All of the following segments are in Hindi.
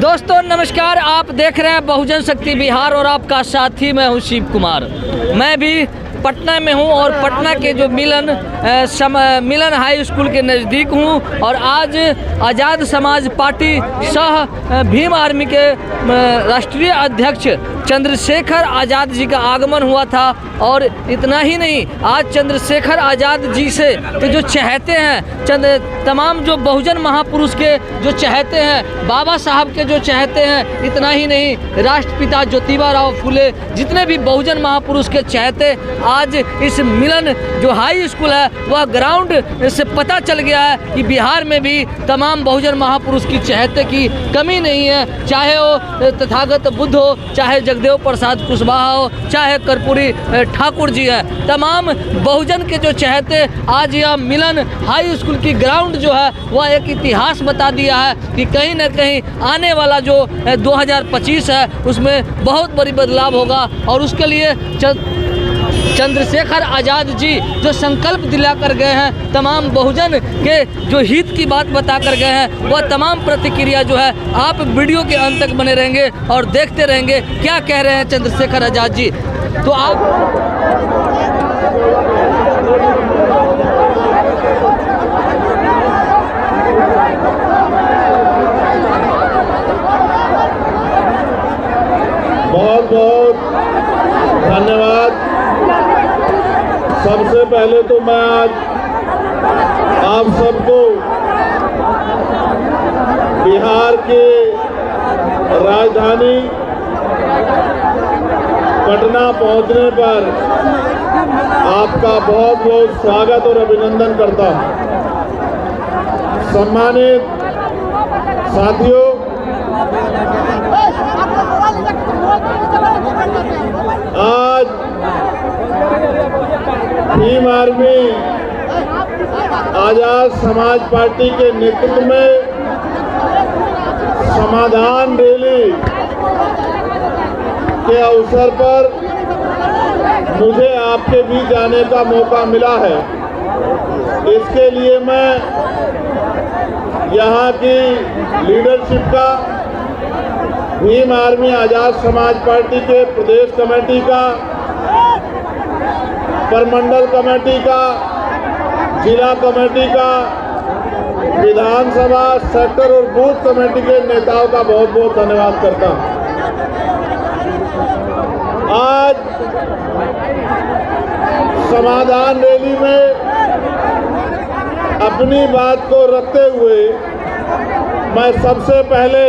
दोस्तों नमस्कार, आप देख रहे हैं बहुजन शक्ति बिहार और आपका साथी मैं हूं शिव कुमार। मैं भी पटना में हूं और पटना के जो मिलन हाई स्कूल के नज़दीक हूं और आज आज़ाद समाज पार्टी सह भीम आर्मी के राष्ट्रीय अध्यक्ष चंद्रशेखर आज़ाद जी का आगमन हुआ था। और इतना ही नहीं, आज चंद्रशेखर आज़ाद जी से तो जो चाहते हैं तमाम जो बहुजन महापुरुष के जो चाहते हैं, बाबा साहब के जो चाहते हैं, इतना ही नहीं राष्ट्रपिता ज्योतिबा राव फुले जितने भी बहुजन महापुरुष के चाहते, आज इस मिलन जो हाई स्कूल है वह ग्राउंड से पता चल गया है कि बिहार में भी तमाम बहुजन महापुरुष की चाहते की कमी नहीं है। चाहे वो तथागत बुद्ध हो, चाहे जगदेव प्रसाद कुशवाहा हो, चाहे कर्पूरी ठाकुर जी है, तमाम बहुजन के जो चाहते आज यह मिलन हाई स्कूल की ग्राउंड जो है वह एक इतिहास बता दिया है कि कहीं न कहीं आने वाला जो 2025 है उसमें बहुत बड़ी बदलाव होगा। और उसके लिए चंद्रशेखर आज़ाद जी जो संकल्प दिला कर गए हैं, तमाम बहुजन के जो हित की बात बता कर गए हैं, वह तमाम प्रतिक्रिया जो है आप वीडियो के अंत तक बने रहेंगे और देखते रहेंगे क्या कह रहे हैं चंद्रशेखर आज़ाद जी। तो आप बहुत बहुत धन्यवाद। सबसे पहले तो मैं आज आप सबको बिहार के राजधानी पटना पहुंचने पर आपका बहुत बहुत स्वागत और अभिनंदन करता हूं। सम्मानित साथियों, आज भीम आर्मी आजाद समाज पार्टी के नेतृत्व में समाधान रैली के अवसर पर मुझे आपके बीच आने का मौका मिला है। इसके लिए मैं यहाँ की लीडरशिप का, भीम आर्मी आजाद समाज पार्टी के प्रदेश कमेटी का, परमंडल कमेटी का, जिला कमेटी का, विधानसभा सेक्टर और बूथ कमेटी के नेताओं का बहुत बहुत धन्यवाद करता हूं। आज समाधान रैली में अपनी बात को रखते हुए मैं सबसे पहले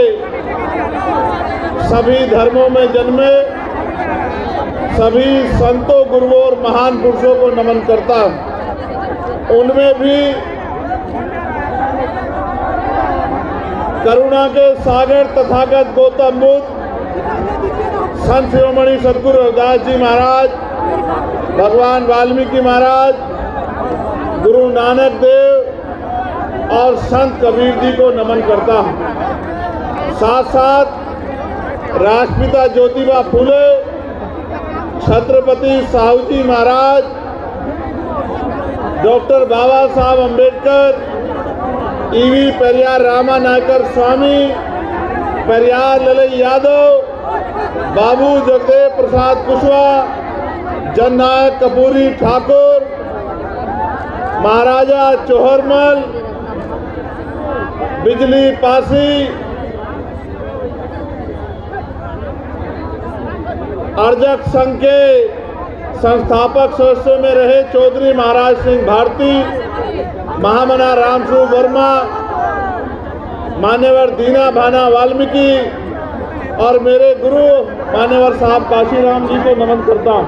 सभी धर्मों में जन्मे सभी संतों, गुरुओं और महान पुरुषों को नमन करता हूं। उनमें भी करुणा के सागर तथागत गौतम बुद्ध, संत शिरोमणि सदगुरु रविदास जी महाराज, भगवान वाल्मीकि महाराज, गुरु नानक देव और संत कबीर जी को नमन करता हूं। साथ साथ राष्ट्रपिता ज्योतिबा फुले, छत्रपति साहू जी महाराज, डॉक्टर बाबा साहब अम्बेडकर, ईवी पेरियार रामा नायकर स्वामी, पेरियार ललई यादव, बाबू जगदेव प्रसाद कुशवाहा, जननायक कर्पूरी ठाकुर, महाराजा चौहरमल, बिजली पासी, अर्जक संघ के संस्थापक सदस्यों में रहे चौधरी महाराज सिंह भारती, महामना रामस्वरूप वर्मा, मान्यवर दीना भाना वाल्मीकि और मेरे गुरु मान्यवर साहब काशीराम जी को नमन करता हूं।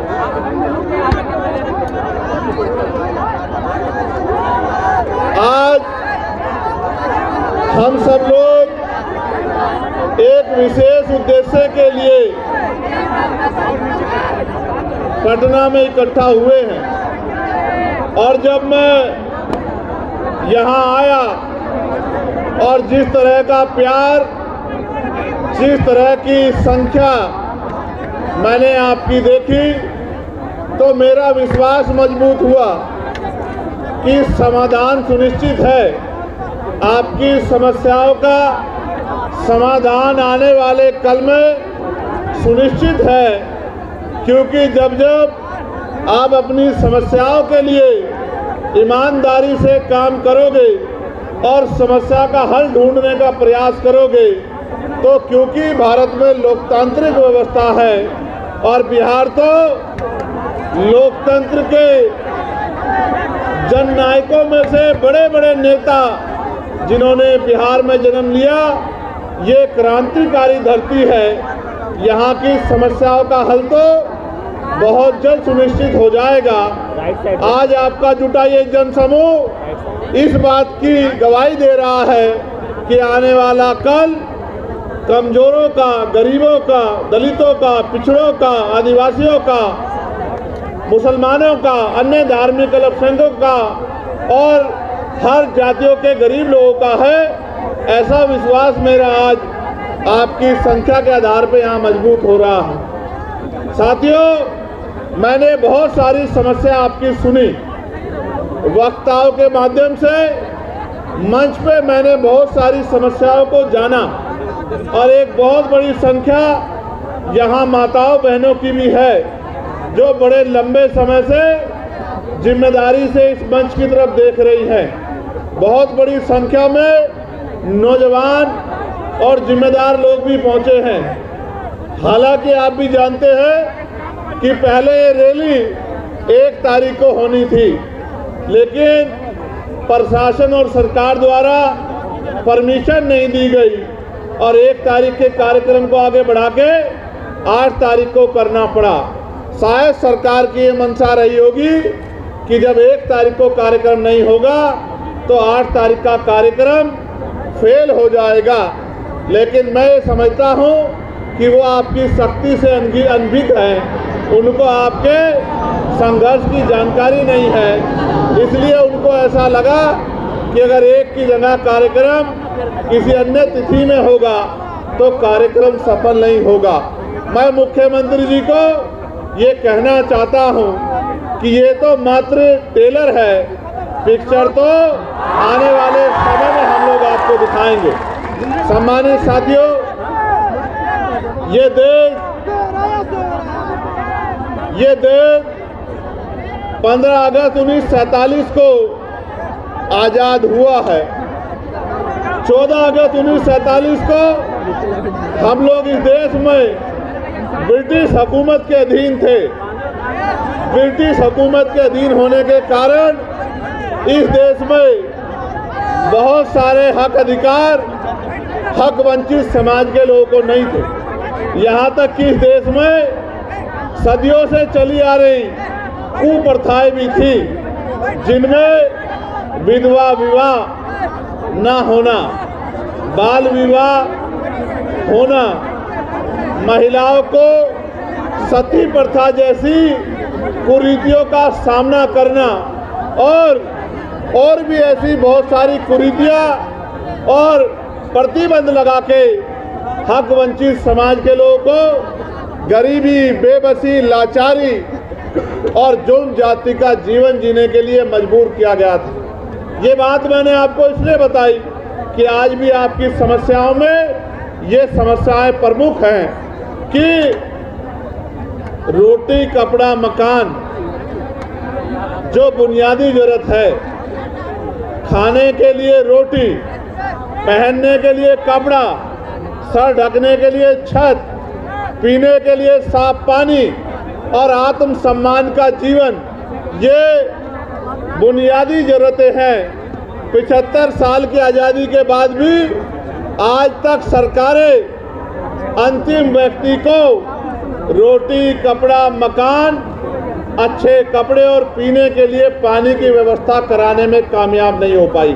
आज हम सब लोग एक विशेष उद्देश्य के लिए पटना में इकट्ठा हुए हैं और जब मैं यहाँ आया और जिस तरह का प्यार, जिस तरह की संख्या मैंने आपकी देखी तो मेरा विश्वास मजबूत हुआ कि समाधान सुनिश्चित है, आपकी समस्याओं का समाधान आने वाले कल में सुनिश्चित है, क्योंकि जब जब आप अपनी समस्याओं के लिए ईमानदारी से काम करोगे और समस्या का हल ढूंढने का प्रयास करोगे, तो क्योंकि भारत में लोकतांत्रिक व्यवस्था है और बिहार तो लोकतंत्र के जननायकों में से बड़े बड़े नेता जिन्होंने बिहार में जन्म लिया, ये क्रांतिकारी धरती है। यहाँ की समस्याओं का हल तो बहुत जल्द सुनिश्चित हो जाएगा। आज आपका जुटा ये जनसमूह इस बात की गवाही दे रहा है कि आने वाला कल कमजोरों का, गरीबों का, दलितों का, पिछड़ों का, आदिवासियों का, मुसलमानों का, अन्य धार्मिक अल्पसंख्यकों का और हर जातियों के गरीब लोगों का है। ऐसा विश्वास मेरा आज आपकी संख्या के आधार पर यहाँ मजबूत हो रहा है। साथियों, मैंने बहुत सारी समस्या आपकी सुनी, वक्ताओं के माध्यम से मंच पे मैंने बहुत सारी समस्याओं को जाना और एक बहुत बड़ी संख्या यहाँ माताओं बहनों की भी है जो बड़े लंबे समय से जिम्मेदारी से इस मंच की तरफ देख रही है। बहुत बड़ी संख्या में नौजवान और जिम्मेदार लोग भी पहुंचे हैं। हालांकि आप भी जानते हैं कि पहले ये रैली 1 तारीख को होनी थी, लेकिन प्रशासन और सरकार द्वारा परमिशन नहीं दी गई और 1 तारीख के कार्यक्रम को आगे बढ़ा के 8 तारीख को करना पड़ा। शायद सरकार की ये मंशा रही होगी कि जब 1 तारीख को कार्यक्रम नहीं होगा तो 8 तारीख का कार्यक्रम फेल हो जाएगा। लेकिन मैं ये समझता हूँ कि वो आपकी शक्ति से अनभिज्ञ हैं, उनको आपके संघर्ष की जानकारी नहीं है, इसलिए उनको ऐसा लगा कि अगर 1 की जगह कार्यक्रम किसी अन्य तिथि में होगा तो कार्यक्रम सफल नहीं होगा। मैं मुख्यमंत्री जी को ये कहना चाहता हूँ कि ये तो मात्र टेलर है, पिक्चर तो आने वाले समय में हम लोग आपको दिखाएंगे। सम्मानित साथियों, ये देश 15 अगस्त 1947 को आज़ाद हुआ है। 14 अगस्त 1947 को हम लोग इस देश में ब्रिटिश हुकूमत के अधीन थे। ब्रिटिश हुकूमत के अधीन होने के कारण इस देश में बहुत सारे हक अधिकार हक वंचित समाज के लोगों को नहीं थे। यहाँ तक कि इस देश में सदियों से चली आ रही कुप्रथाएं भी थी, जिनमें विधवा विवाह न होना, बाल विवाह होना, महिलाओं को सती प्रथा जैसी कुरीतियों का सामना करना और भी ऐसी बहुत सारी कुरीतियां और प्रतिबंध लगा के हक वंचित समाज के लोगों को गरीबी, बेबसी, लाचारी और जुल्म जाति का जीवन जीने के लिए मजबूर किया गया था। ये बात मैंने आपको इसलिए बताई कि आज भी आपकी समस्याओं में ये समस्याएं प्रमुख हैं कि रोटी, कपड़ा, मकान जो बुनियादी जरूरत है, खाने के लिए रोटी, पहनने के लिए कपड़ा, सर ढकने के लिए छत, पीने के लिए साफ पानी और आत्म सम्मान का जीवन, ये बुनियादी जरूरतें हैं। 75 साल की आज़ादी के बाद भी आज तक सरकारें अंतिम व्यक्ति को रोटी, कपड़ा, मकान, अच्छे कपड़े और पीने के लिए पानी की व्यवस्था कराने में कामयाब नहीं हो पाई।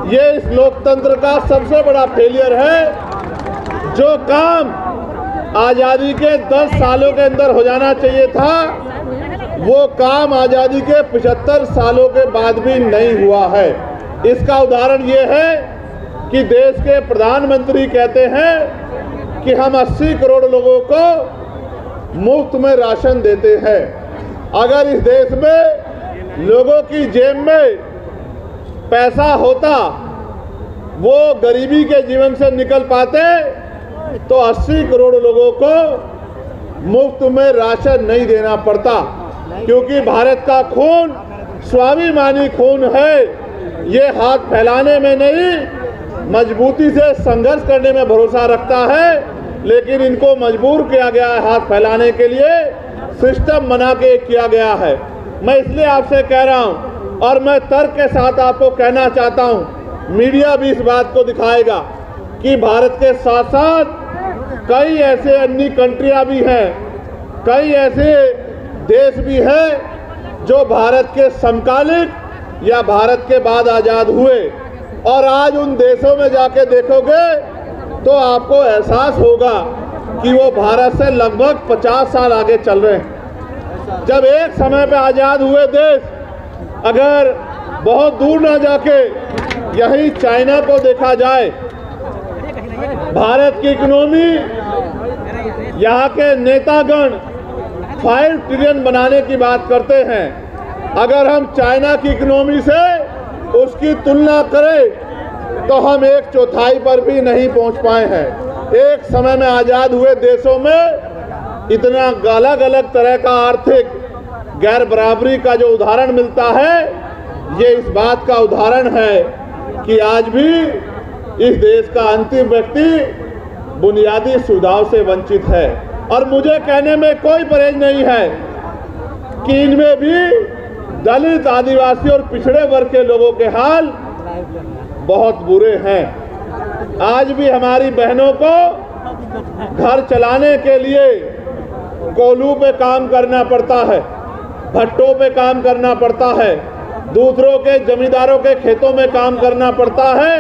ये इस लोकतंत्र का सबसे बड़ा फेलियर है। जो काम आज़ादी के 10 सालों के अंदर हो जाना चाहिए था, वो काम आज़ादी के 75 सालों के बाद भी नहीं हुआ है। इसका उदाहरण ये है कि देश के प्रधानमंत्री कहते हैं कि हम 80 करोड़ लोगों को मुफ्त में राशन देते हैं। अगर इस देश में लोगों की जेब में पैसा होता वो गरीबी के जीवन से निकल पाते तो 80 करोड़ लोगों को मुफ्त में राशन नहीं देना पड़ता, क्योंकि भारत का खून स्वाभिमानी खून है। ये हाथ फैलाने में नहीं, मजबूती से संघर्ष करने में भरोसा रखता है, लेकिन इनको मजबूर किया गया है हाथ फैलाने के लिए, सिस्टम बना के किया गया है। मैं इसलिए आपसे कह रहा हूं और मैं तर्क के साथ आपको कहना चाहता हूं, मीडिया भी इस बात को दिखाएगा कि भारत के साथ साथ कई ऐसे अन्य कंट्रियां भी हैं, कई ऐसे देश भी हैं जो भारत के समकालिक या भारत के बाद आज़ाद हुए, और आज उन देशों में जाके देखोगे तो आपको एहसास होगा कि वो भारत से लगभग 50 साल आगे चल रहे हैं। जब एक समय पे आज़ाद हुए देश अगर बहुत दूर ना जाके यहीं चाइना को देखा जाए, भारत की इकोनॉमी, यहाँ के नेतागण 5 ट्रिलियन बनाने की बात करते हैं। अगर हम चाइना की इकोनॉमी से उसकी तुलना करें तो हम 1/4 पर भी नहीं पहुंच पाए हैं। एक समय में आज़ाद हुए देशों में इतना अलग अलग तरह का आर्थिक गैर बराबरी का जो उदाहरण मिलता है, ये इस बात का उदाहरण है कि आज भी इस देश का अंतिम व्यक्ति बुनियादी सुविधाओं से वंचित है। और मुझे कहने में कोई परहेज नहीं है कि इनमें भी दलित, आदिवासी और पिछड़े वर्ग के लोगों के हाल बहुत बुरे हैं। आज भी हमारी बहनों को घर चलाने के लिए कोल्हू पे काम करना पड़ता है, भट्टों पे काम करना पड़ता है, दूसरों के जमींदारों के खेतों में काम करना पड़ता है,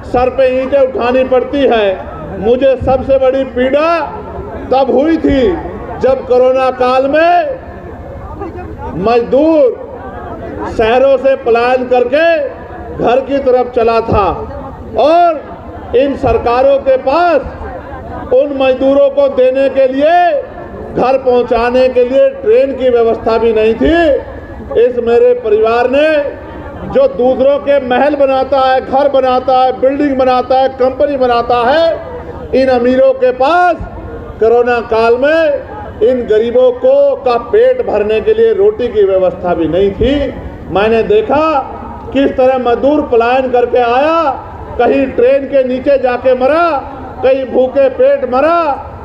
सर पे ईंटें उठानी पड़ती है। मुझे सबसे बड़ी पीड़ा तब हुई थी जब कोरोना काल में मजदूर शहरों से पलायन करके घर की तरफ चला था, और इन सरकारों के पास उन मजदूरों को देने के लिए, घर पहुंचाने के लिए ट्रेन की व्यवस्था भी नहीं थी। इस मेरे परिवार ने जो दूसरों के महल बनाता है, घर बनाता है, बिल्डिंग बनाता है, कंपनी बनाता है, इन अमीरों के पास कोरोना काल में इन गरीबों को का पेट भरने के लिए रोटी की व्यवस्था भी नहीं थी। मैंने देखा किस तरह मजदूर पलायन करके आया, कहीं ट्रेन के नीचे जाके मरा, कहीं भूखे पेट मरा,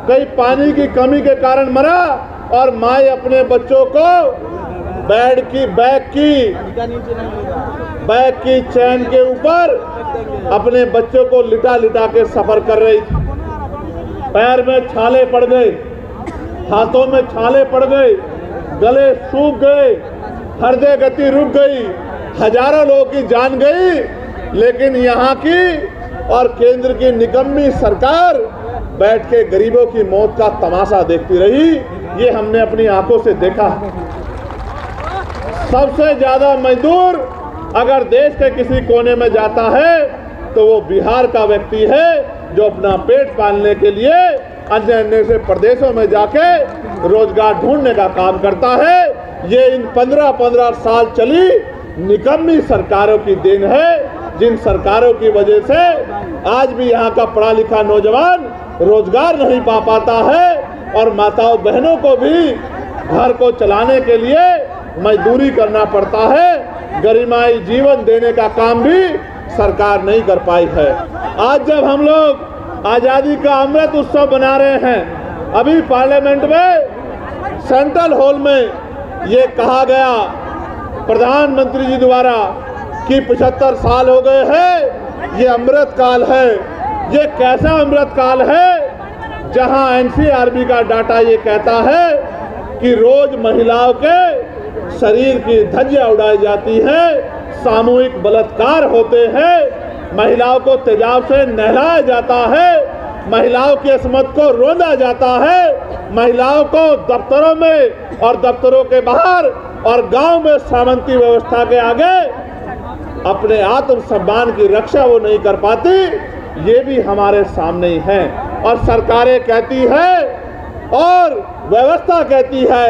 कहीं पानी की कमी के कारण मरा, और माँ अपने बच्चों को बैग की चैन के ऊपर अपने बच्चों को लिटा लिटा के सफर कर रही थी। पैर में छाले पड़ गए, हाथों में छाले पड़ गए, गले सूख गए, हृदय गति रुक गई, हजारों लोगों की जान गई। लेकिन यहाँ की और केंद्र की निकम्मी सरकार बैठ के गरीबों की मौत का तमाशा देखती रही। ये हमने अपनी आंखों से देखा। सबसे ज्यादा मजदूर अगर देश के किसी कोने में जाता है तो वो बिहार का व्यक्ति है, जो अपना पेट पालने के लिए अन्य अन्य से प्रदेशों में जाके रोजगार ढूंढने का काम करता है। ये इन 15-15 साल चली निकम्मी सरकारों की देन है, जिन सरकारों की वजह से आज भी यहाँ का पढ़ा लिखा नौजवान रोजगार नहीं पा पाता है, और माताओं बहनों को भी घर को चलाने के लिए मजदूरी करना पड़ता है। गरिमाई जीवन देने का काम भी सरकार नहीं कर पाई है। आज जब हम लोग आज़ादी का अमृत उत्सव बना रहे हैं, अभी पार्लियामेंट में सेंट्रल हॉल में ये कहा गया प्रधानमंत्री जी द्वारा कि 75 साल हो गए हैं, ये अमृत काल है। ये कैसा अमृत काल है जहां एनसीआरबी का डाटा ये कहता है कि रोज महिलाओं के शरीर की धज्जियां उड़ाई जाती है, सामूहिक बलात्कार होते हैं, महिलाओं को तेजाब से नहलाया जाता है, महिलाओं की अस्मत को रोंदा जाता है, महिलाओं को दफ्तरों में और दफ्तरों के बाहर और गांव में सामंती व्यवस्था के आगे अपने आत्मसम्मान की रक्षा वो नहीं कर पाती। ये भी हमारे सामने ही है। और सरकारें कहती है और व्यवस्था कहती है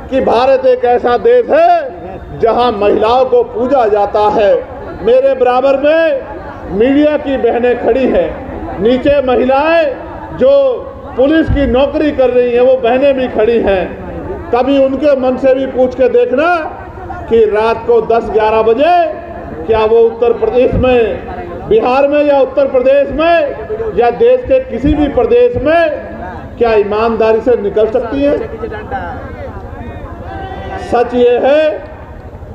कि भारत एक ऐसा देश है जहां महिलाओं को पूजा जाता है, मेरे बराबर में मीडिया की बहनें खड़ी हैं, नीचे महिलाएं जो पुलिस की नौकरी कर रही हैं वो बहनें भी खड़ी हैं। कभी उनके मन से भी पूछ के देखना कि रात को 10-11 बजे क्या वो उत्तर प्रदेश में, बिहार में या उत्तर प्रदेश में या देश के किसी भी प्रदेश में क्या ईमानदारी से निकल सकती है? सच ये है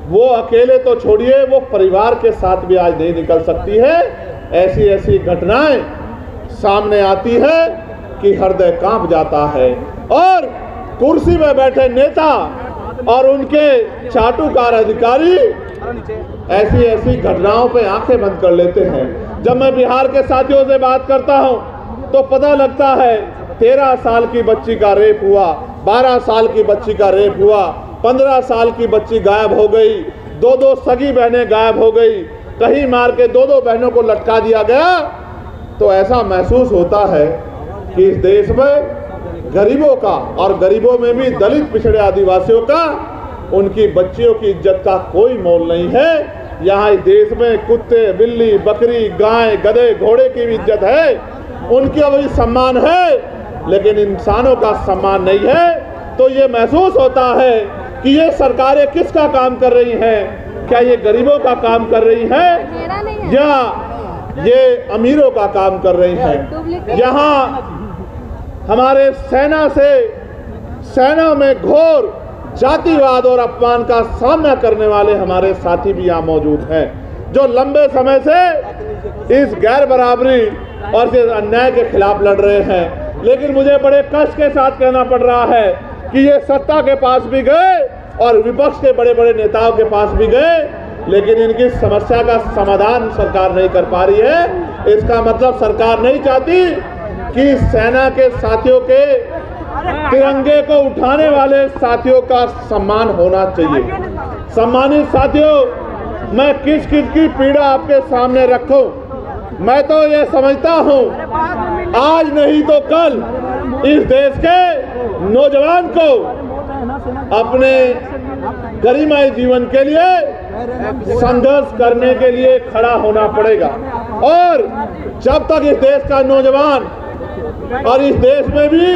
वो अकेले तो छोड़िए, वो परिवार के साथ भी आज नहीं निकल सकती है। ऐसी ऐसी घटनाएं सामने आती है कि हृदय कांप जाता है और कुर्सी में बैठे नेता और उनके चाटुकार अधिकारी ऐसी ऐसी घटनाओं पे आंखें बंद कर लेते हैं। जब मैं बिहार के साथियों से बात करता हूं तो पता लगता है 13 साल की बच्ची का रेप हुआ, 12 साल की बच्ची का रेप हुआ, 15 साल की बच्ची गायब हो गई, 2 सगी बहनें गायब हो गई, कहीं मार के 2 बहनों को लटका दिया गया। तो ऐसा महसूस होता है कि इस देश में गरीबों का, और गरीबों में भी दलित पिछड़े आदिवासियों का, उनकी बच्चियों की इज्जत का कोई मोल नहीं है। यहाँ इस देश में कुत्ते, बिल्ली, बकरी, गाय, गधे, घोड़े की भी इज्जत है, उनकी भी सम्मान है, लेकिन इंसानों का सम्मान नहीं है। तो ये महसूस होता है कि ये सरकारें किसका काम कर रही हैं? क्या ये गरीबों का काम कर रही हैं या ये अमीरों का काम कर रही हैं? यहाँ हमारे सेना में घोर जातिवाद और अपमान का सामना करने वाले हमारे साथी भी यहाँ मौजूद हैं, जो लंबे समय से इस गैर बराबरी और इस अन्याय के खिलाफ लड़ रहे हैं। लेकिन मुझे बड़े कष्ट के साथ कहना पड़ रहा है कि ये सत्ता के पास भी गए और विपक्ष के बड़े बड़े नेताओं के पास भी गए, लेकिन इनकी समस्या का समाधान सरकार नहीं कर पा रही है। इसका मतलब सरकार नहीं चाहती कि सेना के साथियों के, तिरंगे को उठाने वाले साथियों का सम्मान होना चाहिए। सम्मानित साथियों, मैं किस किस की पीड़ा आपके सामने रखूं? मैं तो ये समझता हूं आज नहीं तो कल इस देश के नौजवान को अपने गरिमाई जीवन के लिए संघर्ष करने के लिए खड़ा होना पड़ेगा। और जब तक इस देश का नौजवान और इस देश में भी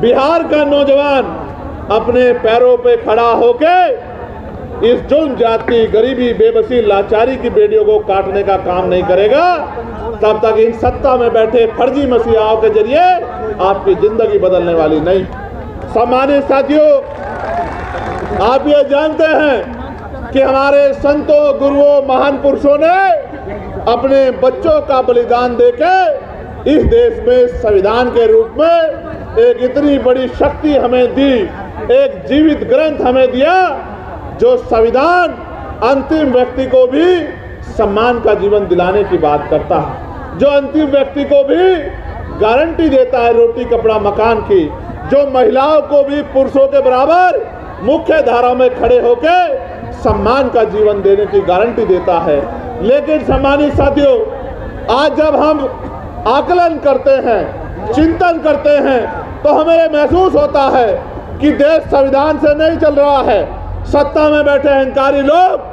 बिहार का नौजवान अपने पैरों पे खड़ा होके इस जुल्म जाति, गरीबी, बेबसी, लाचारी की बेड़ियों को काटने का काम नहीं करेगा, तब तक इन सत्ता में बैठे फर्जी मसीहाओं के जरिए आपकी जिंदगी बदलने वाली नहीं। सम्मानित साथियों, आप ये जानते हैं कि हमारे संतों, गुरुओं, महान पुरुषों ने अपने बच्चों का बलिदान देके इस देश में संविधान के रूप में एक इतनी बड़ी शक्ति हमें दी, एक जीवित ग्रंथ हमें दिया जो संविधान अंतिम व्यक्ति को भी सम्मान का जीवन दिलाने की बात करता है, जो अंतिम व्यक्ति को भी गारंटी देता है रोटी, कपड़ा, मकान की, जो महिलाओं को भी पुरुषों के बराबर मुख्य धारा में खड़े होकर सम्मान का जीवन देने की गारंटी देता है। लेकिन सम्मानित साथियों, आज जब हम आकलन करते हैं, चिंतन करते हैं, तो हमें यह महसूस होता है कि देश संविधान से नहीं चल रहा है। सत्ता में बैठे अहंकारी लोग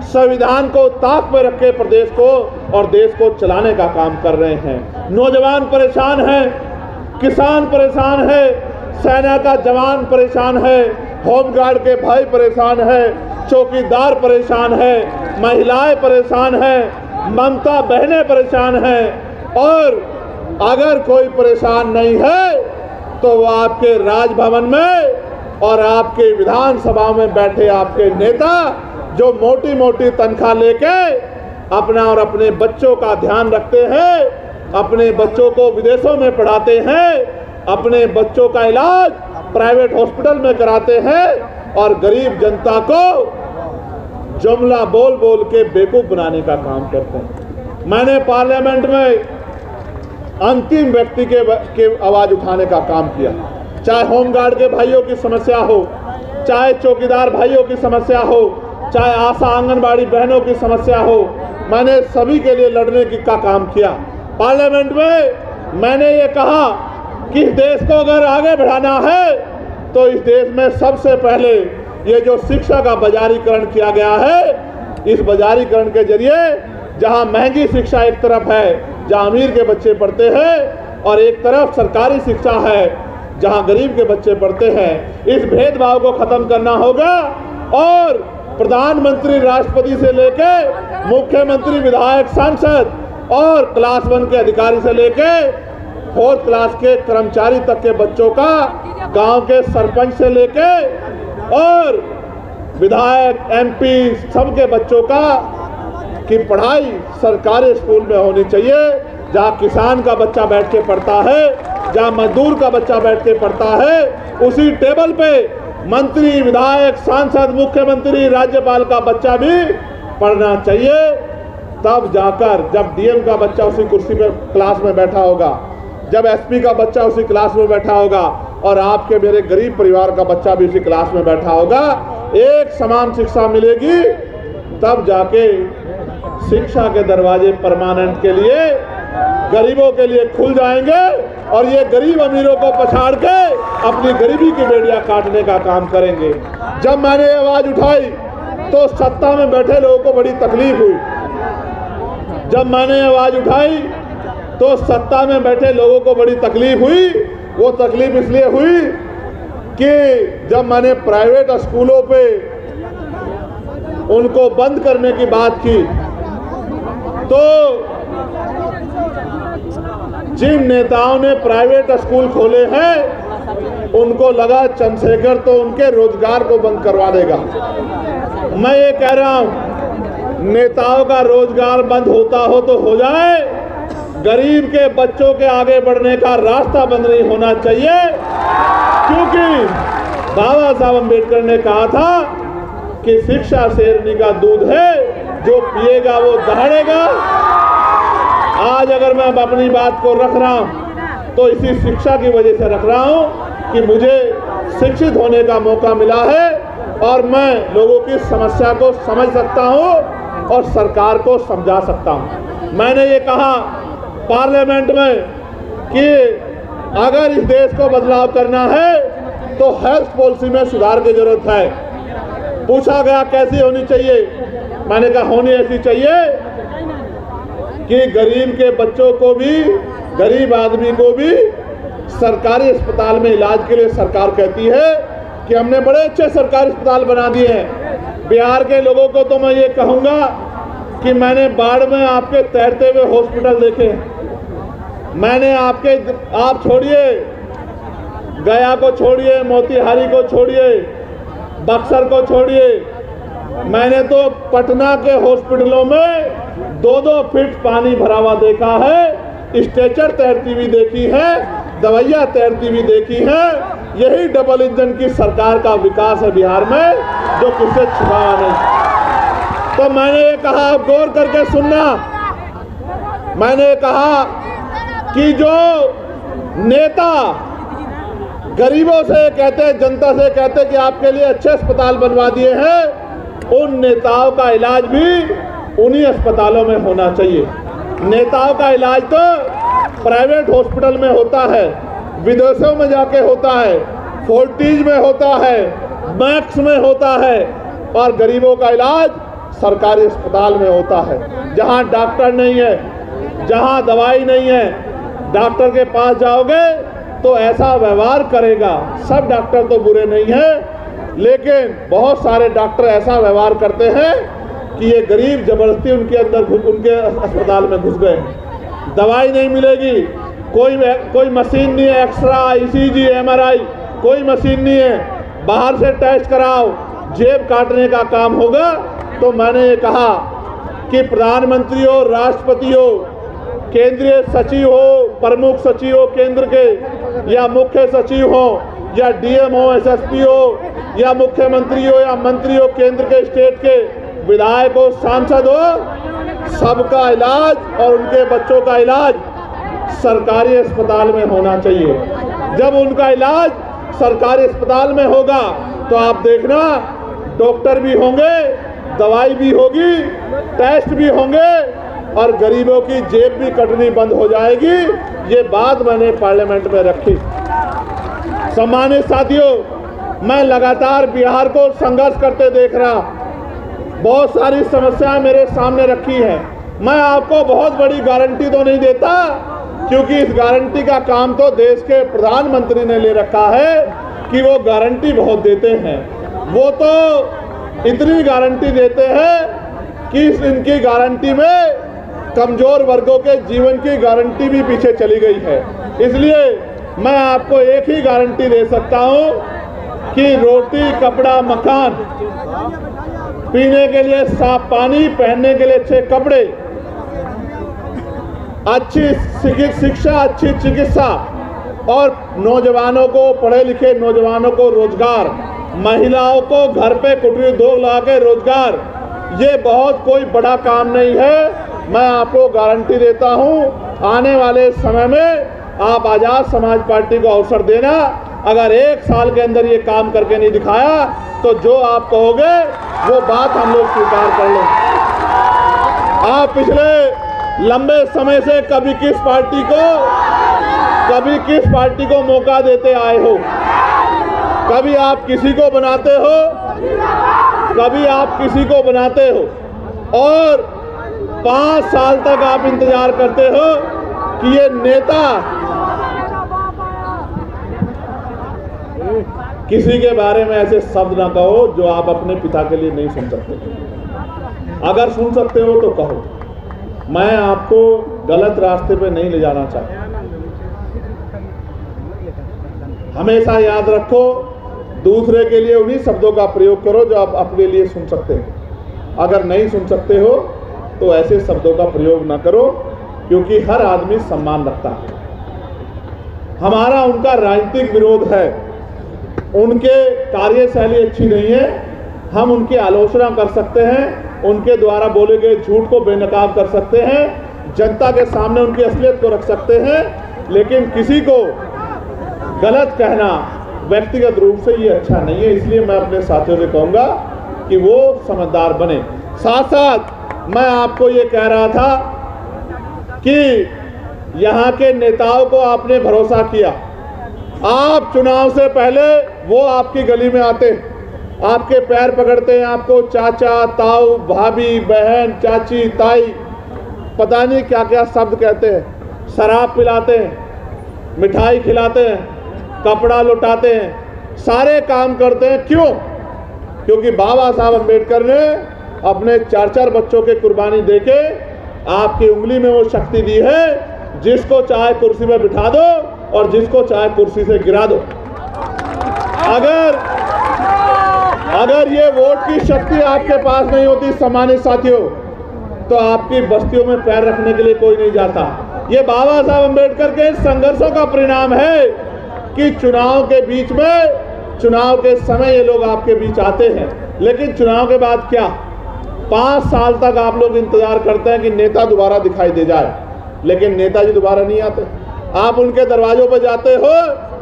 संविधान को ताक में रख के प्रदेश को और देश को चलाने का काम कर रहे हैं। नौजवान परेशान हैं, किसान परेशान है, सेना का जवान परेशान है, होमगार्ड के भाई परेशान है, चौकीदार परेशान है, महिलाएं परेशान हैं, ममता बहनें परेशान हैं। और अगर कोई परेशान नहीं है तो वो आपके राजभवन में और आपके विधानसभा में बैठे आपके नेता जो मोटी मोटी तनख्वाह लेके अपना और अपने बच्चों का ध्यान रखते हैं, अपने बच्चों को विदेशों में पढ़ाते हैं, अपने बच्चों का इलाज प्राइवेट हॉस्पिटल में कराते हैं और गरीब जनता को जुमला बोल बोल के बेवकूफ बनाने का काम करते हैं। मैंने पार्लियामेंट में अंतिम व्यक्ति के आवाज उठाने का काम किया, चाहे होमगार्ड के भाइयों की समस्या हो, चाहे चौकीदार भाइयों की समस्या हो, चाहे आशा आंगनबाड़ी बहनों की समस्या हो, मैंने सभी के लिए लड़ने का काम किया। पार्लियामेंट में मैंने ये कहा कि इस देश को अगर आगे बढ़ाना है तो इस देश में सबसे पहले ये जो शिक्षा का बाजारीकरण किया गया है इस बाजारीकरण के जरिए जहां महंगी शिक्षा एक तरफ है, जहां अमीर के बच्चे पढ़ते हैं, और एक तरफ सरकारी शिक्षा है जहां गरीब के बच्चे पढ़ते हैं, इस भेदभाव को खत्म करना होगा। और प्रधानमंत्री, राष्ट्रपति से लेके मुख्यमंत्री, विधायक, सांसद और क्लास 1 के अधिकारी से लेके 4th क्लास के कर्मचारी तक के बच्चों का, गांव के सरपंच से लेके और विधायक, MP सबके बच्चों का की पढ़ाई सरकारी स्कूल में होनी चाहिए, जहां किसान का बच्चा बैठ के पढ़ता है, जहां मजदूर का बच्चा बैठ के पढ़ता है, उसी टेबल पे मंत्री, विधायक, सांसद, मुख्यमंत्री, राज्यपाल का बच्चा भी पढ़ना चाहिए। तब जाकर जब DM का बच्चा उसी कुर्सी पे क्लास में बैठा होगा, जब SP का बच्चा उसी क्लास में बैठा होगा और आपके मेरे गरीब परिवार का बच्चा भी उसी क्लास में बैठा होगा, एक समान शिक्षा मिलेगी, तब जाके शिक्षा के दरवाजे परमानेंट के लिए, गरीबों के लिए खुल जाएंगे और ये गरीब अमीरों को पछाड़ के अपनी गरीबी की बेड़ियां काटने का काम करेंगे। जब मैंने आवाज उठाई तो सत्ता में बैठे लोगों को बड़ी तकलीफ हुई। जब मैंने आवाज उठाई तो सत्ता में बैठे लोगों को बड़ी तकलीफ हुई। वो तकलीफ इसलिए हुई कि जब मैंने प्राइवेट स्कूलों पे उनको बंद करने की बात की, तो जिन नेताओं ने प्राइवेट स्कूल खोले हैं उनको लगा चंद्रशेखर तो उनके रोजगार को बंद करवा देगा। मैं ये कह रहा हूं, नेताओं का रोजगार बंद होता हो तो हो जाए, गरीब के बच्चों के आगे बढ़ने का रास्ता बंद नहीं होना चाहिए। क्योंकि बाबा साहब अम्बेडकर ने कहा था कि शिक्षा शेरनी का दूध है, जो पिएगा वो दहाड़ेगा। आज अगर मैं अपनी बात को रख रहा हूं तो इसी शिक्षा की वजह से रख रहा हूं कि मुझे शिक्षित होने का मौका मिला है और मैं लोगों की समस्या को समझ सकता हूं और सरकार को समझा सकता हूं। मैंने ये कहा पार्लियामेंट में कि अगर इस देश को बदलाव करना है तो हेल्थ पॉलिसी में सुधार की जरूरत है। पूछा गया कैसी होनी चाहिए, मैंने कहा होनी ऐसी चाहिए कि गरीब के बच्चों को भी, गरीब आदमी को भी सरकारी अस्पताल में इलाज के लिए सरकार कहती है कि हमने बड़े अच्छे सरकारी अस्पताल बना दिए हैं। बिहार के लोगों को तो मैं ये कहूँगा कि मैंने बाढ़ में आपके तैरते हुए हॉस्पिटल देखे, मैंने आप छोड़िए, गया को छोड़िए, मोतिहारी को छोड़िए, बक्सर को छोड़िए, मैंने तो पटना के हॉस्पिटलों में 2-2 फीट पानी भरा हुआ देखा है, स्ट्रेचर तैरती हुई देखी है, दवाइयाँ तैरती हुई देखी है। यही डबल इंजन की सरकार का विकास है बिहार में, जो किसी छुपाया नहीं। तो मैंने ये कहा, गौर करके सुनना, मैंने कहा कि जो नेता गरीबों से कहते, जनता से कहते कि आपके लिए अच्छे अस्पताल बनवा दिए हैं, उन नेताओं का इलाज भी उन्हीं अस्पतालों में होना चाहिए। नेताओं का इलाज तो प्राइवेट हॉस्पिटल में होता है, विदेशों में जाके होता है, फोर्टिज में होता है, मैक्स में होता है, और गरीबों का इलाज सरकारी अस्पताल में होता है, जहां डॉक्टर नहीं है, जहां दवाई नहीं है। डॉक्टर के पास जाओगे तो ऐसा व्यवहार करेगा। सब डॉक्टर तो बुरे नहीं हैं, लेकिन बहुत सारे डॉक्टर ऐसा व्यवहार करते हैं कि ये गरीब जबरदस्ती उनके अस्पताल में घुस गए। दवाई नहीं मिलेगी, कोई मशीन नहीं है, एक्सरा, ECG, MRI, कोई मशीन नहीं है, बाहर से टेस्ट कराओ, जेब काटने का काम होगा। तो मैंने ये कहा कि प्रधानमंत्री हो, राष्ट्रपति हो, केंद्रीय सचिव हो, प्रमुख सचिव हो केंद्र के, या मुख्य सचिव हो, या DM हो, SSP हो, या मुख्यमंत्री हो, या मंत्री हो केंद्र के, स्टेट के, विधायक हो, सांसद हो, सबका इलाज और उनके बच्चों का इलाज सरकारी अस्पताल में होना चाहिए। जब उनका इलाज सरकारी अस्पताल में होगा तो आप देखना, डॉक्टर भी होंगे, दवाई भी होगी, टेस्ट भी होंगे, और गरीबों की जेब भी कटनी बंद हो जाएगी। ये बात मैंने पार्लियामेंट में रखी। सम्मानित साथियों, मैं लगातार बिहार को संघर्ष करते देख रहा। बहुत सारी समस्याएं मेरे सामने रखी हैं। मैं आपको बहुत बड़ी गारंटी तो नहीं देता, क्योंकि इस गारंटी का काम तो देश के प्रधानमंत्री ने ले रखा है कि वो गारंटी बहुत देते हैं। वो तो इतनी गारंटी देते हैं कि इनकी गारंटी में कमजोर वर्गों के जीवन की गारंटी भी पीछे चली गई है। इसलिए मैं आपको एक ही गारंटी दे सकता हूं कि रोटी, कपड़ा, मकान, पीने के लिए साफ पानी, पहनने के लिए अच्छे कपड़े, अच्छी शिक्षा, अच्छी चिकित्सा और नौजवानों को, पढ़े लिखे नौजवानों को रोजगार, महिलाओं को घर पे कुटीर उद्योग लगा के रोजगार, ये बहुत कोई बड़ा काम नहीं है। मैं आपको गारंटी देता हूं, आने वाले समय में आप आजाद समाज पार्टी को अवसर देना। अगर 1 साल के अंदर ये काम करके नहीं दिखाया तो जो आप कहोगे वो बात हम लोग स्वीकार कर लेंगे। आप पिछले लंबे समय से कभी किस पार्टी को मौका देते आए हो? कभी आप किसी को बनाते हो, कभी आप किसी को बनाते हो, और 5 साल तक आप इंतजार करते हो कि ये नेता किसी के बारे में ऐसे शब्द ना कहो जो आप अपने पिता के लिए नहीं सुन सकते। अगर सुन सकते हो तो कहो। मैं आपको गलत रास्ते पे नहीं ले जाना चाहता। हमेशा याद रखो, दूसरे के लिए उन्हीं शब्दों का प्रयोग करो जो आप अपने लिए सुन सकते हो। अगर नहीं सुन सकते हो तो ऐसे शब्दों का प्रयोग ना करो, क्योंकि हर आदमी सम्मान रखता है। हमारा उनका राजनीतिक विरोध है, उनके कार्यशैली अच्छी नहीं है। हम उनकी आलोचना कर सकते हैं, उनके द्वारा बोले गए झूठ को बेनकाब कर सकते हैं, जनता के सामने उनकी असलियत को रख सकते हैं, लेकिन किसी को गलत कहना व्यक्तिगत रूप से ये अच्छा नहीं है। इसलिए मैं अपने साथियों से कहूँगा कि वो समझदार बने। साथ साथ मैं आपको ये कह रहा था कि यहाँ के नेताओं को आपने भरोसा किया। आप चुनाव से पहले वो आपकी गली में आते, आपके पैर पकड़ते हैं, आपको चाचा, ताऊ, भाभी, बहन, चाची, ताई, पता नहीं क्या क्या शब्द कहते हैं, शराब पिलाते हैं, मिठाई खिलाते हैं, कपड़ा लुटाते हैं, सारे काम करते हैं। क्यों? क्योंकि बाबा साहब अम्बेडकर ने अपने 4-4 बच्चों के कुर्बानी देके आपकी उंगली में वो शक्ति दी है, जिसको चाहे कुर्सी में बिठा दो और जिसको चाहे कुर्सी से गिरा दो। अगर ये वोट की शक्ति आपके पास नहीं होती सम्मानित साथियों, तो आपकी बस्तियों में पैर रखने के लिए कोई नहीं जाता। ये बाबा साहब अम्बेडकर के संघर्षों का परिणाम है कि चुनाव के बीच में, चुनाव के समय ये लोग आपके बीच आते हैं, लेकिन चुनाव के बाद क्या? 5 साल तक आप लोग इंतजार करते हैं कि नेता दोबारा दिखाई दे जाए, लेकिन नेताजी दोबारा नहीं आते। आप उनके दरवाजों पर जाते हो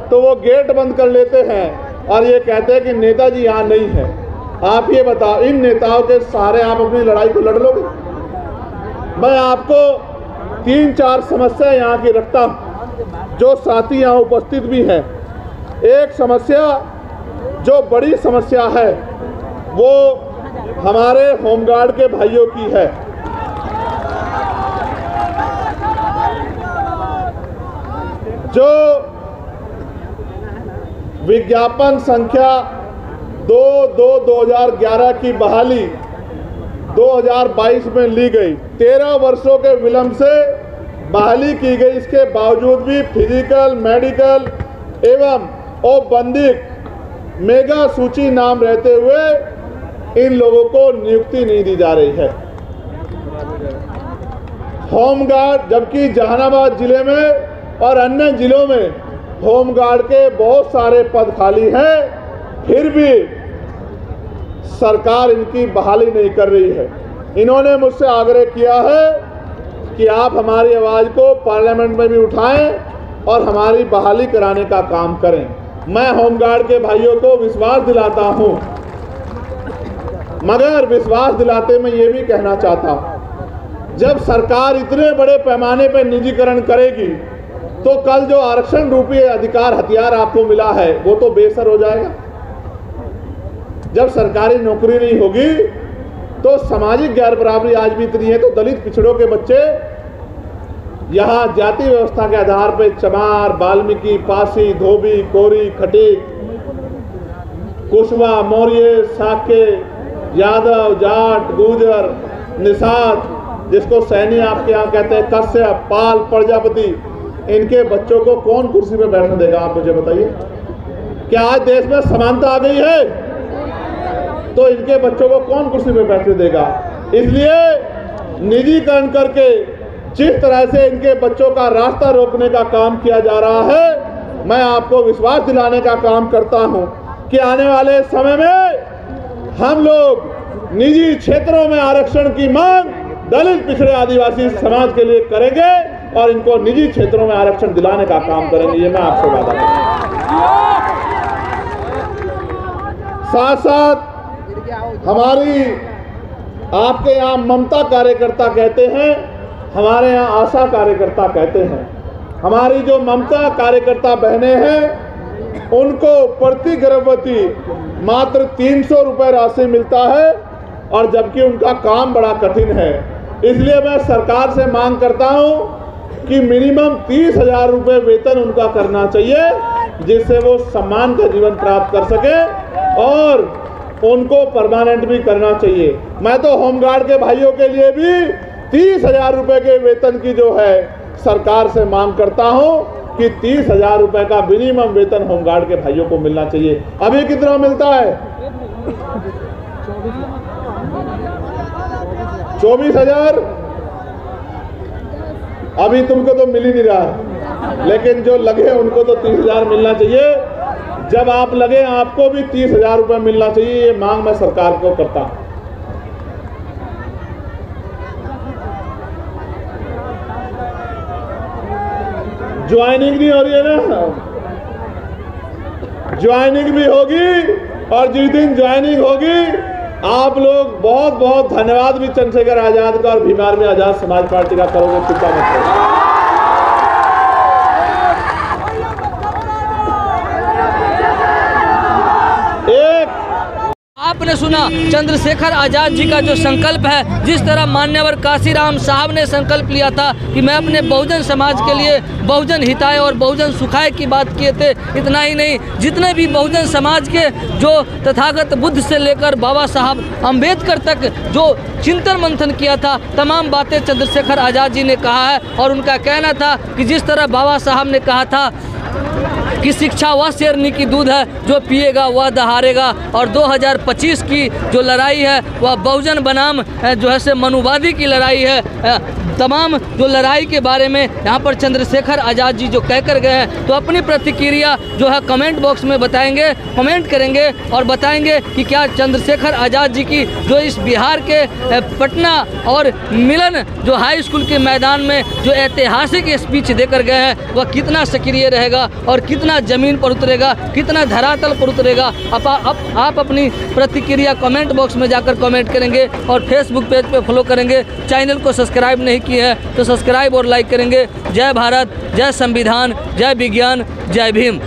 तो वो गेट बंद कर लेते हैं और ये कहते हैं कि नेताजी यहाँ नहीं है। आप ये बताओ, इन नेताओं के सहारे आप अपनी लड़ाई को लड़ लोगे? मैं आपको 3-4 समस्या यहाँ की रखता हूँ, जो साथी यहाँ उपस्थित भी हैं। एक समस्या जो बड़ी समस्या है वो हमारे होमगार्ड के भाइयों की है। जो विज्ञापन संख्या 2/2/2011 की बहाली 2022 में ली गई, 13 वर्षों के विलंब से बहाली की गई। इसके बावजूद भी फिजिकल, मेडिकल एवं औपबंधिक मेगा सूची नाम रहते हुए इन लोगों को नियुक्ति नहीं दी जा रही है। होमगार्ड, जबकि जहानाबाद जिले में और अन्य जिलों में होमगार्ड के बहुत सारे पद खाली हैं, फिर भी सरकार इनकी बहाली नहीं कर रही है। इन्होंने मुझसे आग्रह किया है कि आप हमारी आवाज़ को पार्लियामेंट में भी उठाएं और हमारी बहाली कराने का काम करें। मैं होमगार्ड के भाइयों को विश्वास दिलाता हूं, मगर विश्वास दिलाते मैं ये भी कहना चाहता हूं, जब सरकार इतने बड़े पैमाने पर निजीकरण करेगी तो कल जो आरक्षण रूपी अधिकार हथियार आपको मिला है वो तो बेसर हो जाएगा। जब सरकारी नौकरी नहीं होगी तो सामाजिक गैर बराबरी आज भी इतनी है। तो दलित पिछड़ों के बच्चे यहाँ जाति व्यवस्था के आधार पर चमार, वाल्मीकि, पासी, धोबी, कोरी, खटीक, कुशवा, मौर्य, साके, यादव, जाट, गुर्जर, निषाद, जिसको सैनी आपके यहाँ कहते हैं, कश्यप, पाल, प्रजापति, इनके बच्चों को कौन कुर्सी पे बैठने देगा? आप मुझे बताइए। क्या आज देश में समानता आ गई है? तो इनके बच्चों को कौन कुर्सी पे बैठने देगा? इसलिए निजीकरण करके जिस तरह से इनके बच्चों का रास्ता रोकने का काम किया जा रहा है, मैं आपको विश्वास दिलाने का काम करता हूं कि आने वाले समय में हम लोग निजी क्षेत्रों में आरक्षण की मांग दलित पिछड़े आदिवासी समाज के लिए करेंगे और इनको निजी क्षेत्रों में आरक्षण दिलाने का काम करेंगे। ये मैं आपसे वादा करता हूं। साथ साथ हमारी आपके यहाँ ममता कार्यकर्ता कहते हैं, हमारे यहाँ आशा कार्यकर्ता कहते हैं। हमारी जो ममता कार्यकर्ता बहनें हैं उनको प्रति गर्भवती मात्र 300 रुपये राशि मिलता है, और जबकि उनका काम बड़ा कठिन है। इसलिए मैं सरकार से मांग करता हूं कि मिनिमम 30,000 रुपये वेतन उनका करना चाहिए, जिससे वो सम्मान का जीवन प्राप्त कर सके, और उनको परमानेंट भी करना चाहिए। मैं तो होमगार्ड के भाइयों के लिए भी 30,000 रुपये के वेतन की जो है सरकार से मांग करता हूं कि 30,000 रुपये का मिनिमम वेतन होमगार्ड के भाइयों को मिलना चाहिए। अभी कितना मिलता है? 24,000। अभी तुमको तो मिल ही नहीं रहा, लेकिन जो लगे उनको तो 30,000 मिलना चाहिए। जब आप लगे आपको भी 30,000 रुपये मिलना चाहिए। ये मांग मैं सरकार को करता हूं। ज्वाइनिंग नहीं हो रही है ना? ज्वाइनिंग भी होगी, और जिस दिन ज्वाइनिंग होगी आप लोग बहुत बहुत धन्यवाद भी चंद्रशेखर आजाद का और भीम आर्मी आजाद समाज पार्टी का करोगे। चिंता मत करो। आपने सुना चंद्रशेखर आजाद जी का जो संकल्प है, जिस तरह मान्यवर काशीराम साहब ने संकल्प लिया था कि मैं अपने बहुजन समाज के लिए बहुजन हिताय और बहुजन सुखाय की बात किए थे। इतना ही नहीं, जितने भी बहुजन समाज के जो तथागत बुद्ध से लेकर बाबा साहब अम्बेडकर तक जो चिंतन मंथन किया था, तमाम बातें चंद्रशेखर आजाद जी ने कहा है। और उनका कहना था कि जिस तरह बाबा साहब ने कहा था कि शिक्षा वह शेरनी की दूध है, जो पिएगा वह दहाड़ेगा, और 2025 की जो लड़ाई है वह बहुजन बनाम जो है से मनुवादी की लड़ाई है। तमाम जो लड़ाई के बारे में यहाँ पर चंद्रशेखर आज़ाद जी जो कहकर गए हैं, तो अपनी प्रतिक्रिया जो है कमेंट बॉक्स में बताएंगे, कमेंट करेंगे और बताएंगे कि क्या चंद्रशेखर आज़ाद जी की जो इस बिहार के पटना और मिलन जो हाई स्कूल के मैदान में जो ऐतिहासिक स्पीच देकर गए हैं वह कितना सक्रिय रहेगा और कितना ज़मीन पर उतरेगा, कितना धरातल पर उतरेगा। आप अपनी प्रतिक्रिया कमेंट बॉक्स में जाकर कमेंट करेंगे और फेसबुक पेज पे फॉलो करेंगे। चैनल को सब्सक्राइब नहीं किए हैं तो सब्सक्राइब और लाइक करेंगे। जय भारत, जय संविधान, जय विज्ञान, जय भीम।